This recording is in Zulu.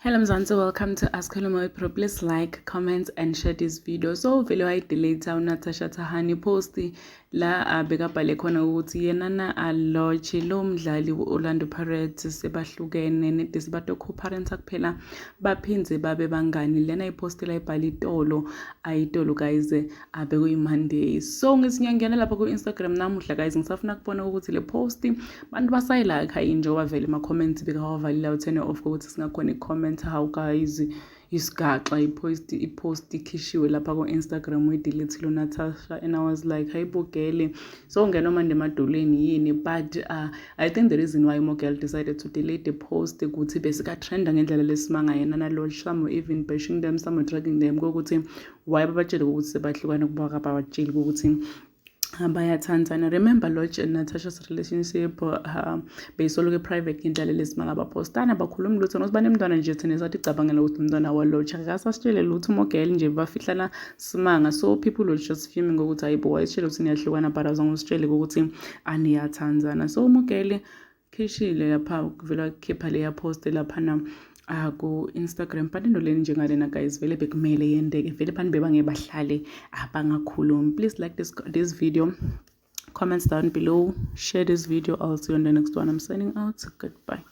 Hello Mzansi, welcome to Ask Hello Pro. Please like, comment and share this video. So vele wayidelete Natasha Thahane post la bekabhale khona ukuthi yena na aloche lo mdlali Orlando Pirates sebahlukene nedisibato co-parents kuphela baphinze babe bangani. Lena ipost la ibhala itolo ayitolo guys abe ku Monday. So ngisinyangena lapha ku Instagram namuhla guys ngisafuna kubona ukuthi le post bantu basayilike njengoba vele ama comments bekawavalile u turn off ukuthi singakhona i-comment how guys isigaxa ipost ikhishiwe lapha ku Instagram uyidelete lo Natasha and I was like hayibukele so ngena manje emadolweni yini but I think the reason why Mogel decided to delete the post ukuthi besika trenda ngendlela lesimanga yena nalo some even bashing them some dragging them ukuthi why babatshela ukuthi sebahlukana kuba abatsheli ukuthi bayathandana. Remember Lodge and Natasha's relationship besoloke private ngendlela lesimanga bapostana bakhuluma lutho nosibane umntwana nje thina sathi cabangela ukuthi umntwana wa Lodge akasasitshele lutho Mogel nje bafihlana simanga so people were just fuming ukuthi hayibo wayitshela ukuthi niyahlukana but azangisitshele ukuthi aniyathandana so Mogel khishile lapha kuvela khipha leya post lapha na ku Instagram but into leni njengalena guys vele bekumele yendeke vele abantu bebangebahlale abangakhulumi. Please like this video, comments down below, share this video. I'll see you on the next one. I'm signing out. Goodbye.